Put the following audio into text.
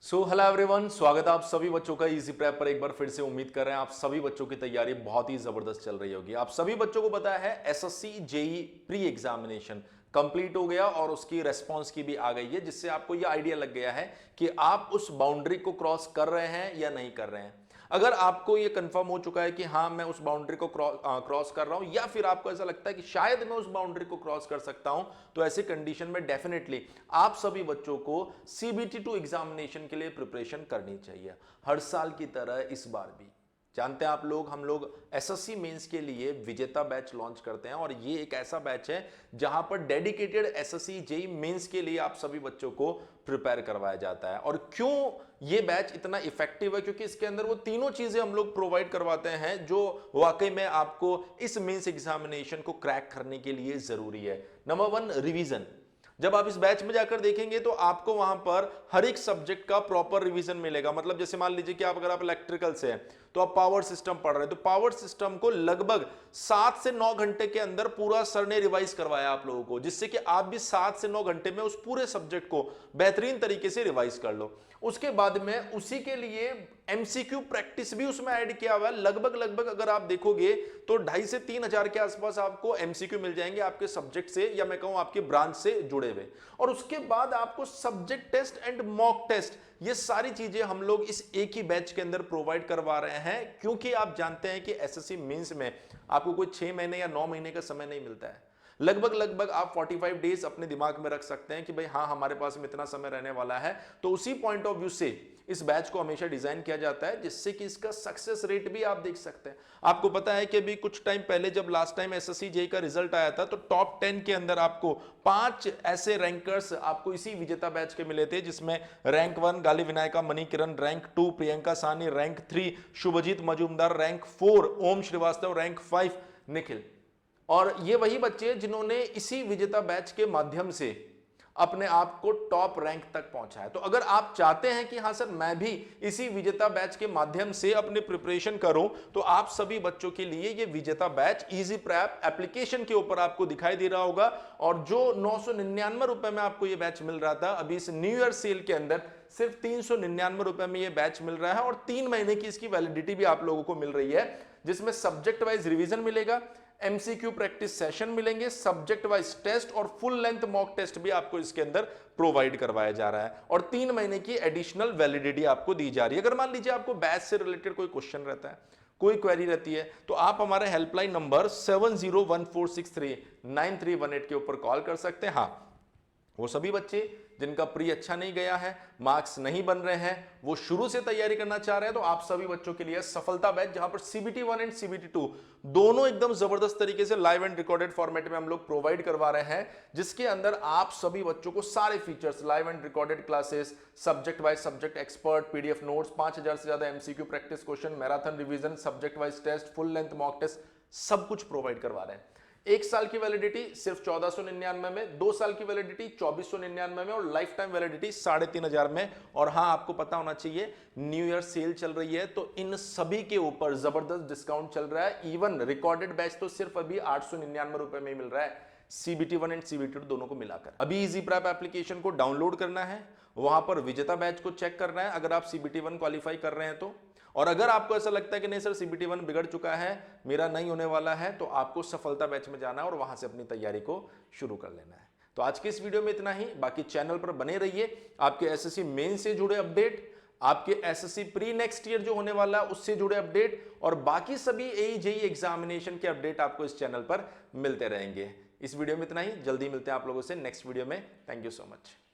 Hello everyone, स्वागत है आप सभी बच्चों का इजी प्रेप पर। एक बार फिर से उम्मीद कर रहे हैं आप सभी बच्चों की तैयारी बहुत ही जबरदस्त चल रही होगी। आप सभी बच्चों को पता है SSC JE pre examination complete हो गया और उसकी रेस्पॉन्स की भी आ गई है, जिससे आपको यह आइडिया लग गया है कि आप उस बाउंड्री को क्रॉस कर रहे हैं या नहीं कर रहे हैं। अगर आपको यह कंफर्म हो चुका है कि हाँ मैं उस बाउंड्री को क्रॉस कर रहा हूं, या फिर आपको ऐसा लगता है कि शायद मैं उस बाउंड्री को क्रॉस कर सकता हूं, तो ऐसी कंडीशन में डेफिनेटली आप सभी बच्चों को सीबीटी 2 एग्जामिनेशन के लिए प्रिपरेशन करनी चाहिए। हर साल की तरह इस बार भी जानते हैं आप लोग, हम लोग एसएससी मेंस के लिए विजेता बैच लॉन्च करते हैं और ये एक ऐसा बैच है जहां पर डेडिकेटेड एसएससी जेई मेंस के लिए आप सभी बच्चों को प्रिपेयर करवाया जाता है। और क्यों ये बैच इतना इफेक्टिव है? क्योंकि इसके अंदर वो तीनों चीजें हम लोग प्रोवाइड करवाते हैं जो वाकई में आपको इस मेंस एग्जामिनेशन को क्रैक करने के लिए जरूरी है। Number 1, revision. जब आप इस बैच में जाकर देखेंगे तो आपको वहां पर हर एक सब्जेक्ट का प्रॉपर रिवीजन मिलेगा। मतलब जैसे मान लीजिए कि अगर आप इलेक्ट्रिकल से हैं तो आप पावर सिस्टम पढ़ रहे हैं, तो पावर सिस्टम को लगभग 7 से 9 घंटे के अंदर पूरा सर ने रिवाइज करवाया आप लोगों को, जिससे कि आप भी 7 से 9 घंटे में उस पूरे सब्जेक्ट को बेहतरीन तरीके से रिवाइज कर लो। उसके बाद में उसी के लिए एमसीक्यू प्रैक्टिस भी उसमें ऐड किया हुआ है। लगभग अगर आप देखोगे तो 2,500 से 3,000 के आसपास आपको एमसीक्यू मिल जाएंगे आपके सब्जेक्ट से, या मैं कहूं आपके ब्रांच से जुड़े हुए। और उसके बाद आपको subject test and mock test, ये सारी चीजें हम लोग इस एक ही बैच के अंदर प्रोवाइड करवा रहे हैं, क्योंकि आप जानते हैं कि एसएससी मेंस में आपको कोई 6 महीने या 9 महीने का समय नहीं मिलता है। लगभग आप 45 डेज अपने दिमाग में रख सकते हैं कि भाई हाँ हमारे पास में इतना समय रहने वाला है। तो उसी पॉइंट ऑफ व्यू से इस बैच को हमेशा डिजाइन किया जाता है, जिससे कि इसका सक्सेस रेट भी आप देख सकते हैं। आपको पता है कि अभी कुछ टाइम पहले जब लास्ट टाइम एसएससी जेई का रिजल्ट आया था, तो टॉप 10 के अंदर आपको 5 ऐसे रैंकर्स आपको इसी विजेता बैच के मिले थे, जिसमें रैंक 1 गाली विनायका मणिकिरण, रैंक 2 प्रियंका सानी, रैंक 3 शुभजीत मजूमदार, रैंक 4 ओम श्रीवास्तव, रैंक 5 निखिल। और ये वही बच्चे जिन्होंने इसी विजेता बैच के माध्यम से अपने आप को टॉप रैंक तक पहुंचा है। तो अगर आप चाहते हैं कि हां सर मैं भी इसी विजेता बैच के माध्यम से अपने प्रिपरेशन करूं, तो आप सभी बच्चों के लिए ये विजेता बैच इजी प्रैप एप्लीकेशन के ऊपर आपको दिखाई दे रहा होगा। और जो 999 रुपए में आपको ये बैच मिल रहा था, अभी इस न्यू ईयर सेल के अंदर सिर्फ 399 रुपए में ये बैच मिल रहा है। और 3 महीने की इसकी वैलिडिटी भी आप लोगों को मिल रही है, जिसमें सब्जेक्ट वाइज रिवीजन मिलेगा, एमसीक्यू प्रैक्टिस सेशन मिलेंगे, सब्जेक्ट वाइज टेस्ट और फुल लेंथ मॉक टेस्ट भी आपको इसके अंदर प्रोवाइड करवाया जा रहा है। और 3 महीने की एडिशनल वैलिडिटी आपको दी जा रही है। अगर मान लीजिए आपको बैच से रिलेटेड कोई क्वेश्चन रहता है, कोई क्वेरी रहती है, तो आप हमारे हेल्पलाइन नंबर 7014639318 के ऊपर कॉल कर सकते हैं। हाँ, वो सभी बच्चे जिनका प्री अच्छा नहीं गया है, मार्क्स नहीं बन रहे हैं, वो शुरू से तैयारी करना चाह रहे हैं, तो आप सभी बच्चों के लिए सफलता बैच, जहां पर सीबीटी 1 एंड सीबीटी 2 दोनों एकदम जबरदस्त तरीके से लाइव एंड रिकॉर्डेड फॉर्मेट में हम लोग प्रोवाइड करवा रहे हैं, जिसके अंदर आप सभी बच्चों को सारे features, live and recorded classes, subject wise subject expert, PDF notes, 5000 से ज्यादा MCQ practice question, marathon revision, subject wise test, full length mock test, सब कुछ प्रोवाइड करवा रहे हैं। 1 साल की वैलिडिटी सिर्फ 1499 में, 2 साल की वैलिडिटी 2499 में, और लाइफ टाइम वैलिडिटी 3500 में। और हाँ, आपको पता होना चाहिए न्यू ईयर सेल चल रही है, तो इन सभी के ऊपर जबरदस्त डिस्काउंट चल रहा है। इवन रिकॉर्डेड बैच तो सिर्फ अभी 899 रुपए में मिल रहा है, सीबीटी 1 एंड सीबीटी 2 दोनों को मिलाकर। अभी इजी प्रैप एप्लीकेशन को डाउनलोड करना है, वहां पर विजेता बैच को चेक करना है अगर आप सीबीटी 1 क्वालिफाई कर रहे हैं तो। और अगर आपको ऐसा लगता है कि नहीं सर सीबीटी 1 बिगड़ चुका है, मेरा नहीं होने वाला है, तो आपको सफलता बैच में जाना है और वहां से अपनी तैयारी को शुरू कर लेना है। तो आज के इस वीडियो में इतना ही। बाकी चैनल पर बने रहिए, आपके एसएससी मेन से जुड़े अपडेट, आपके एसएससी प्री नेक्स्ट ईयर जो होने वाला है उससे जुड़े अपडेट, और बाकी सभी एई जेई एग्जामिनेशन के अपडेट आपको इस चैनल पर मिलते रहेंगे। इस वीडियो में इतना ही, जल्दी मिलते हैं आप लोगों से नेक्स्ट वीडियो में। Thank you so much.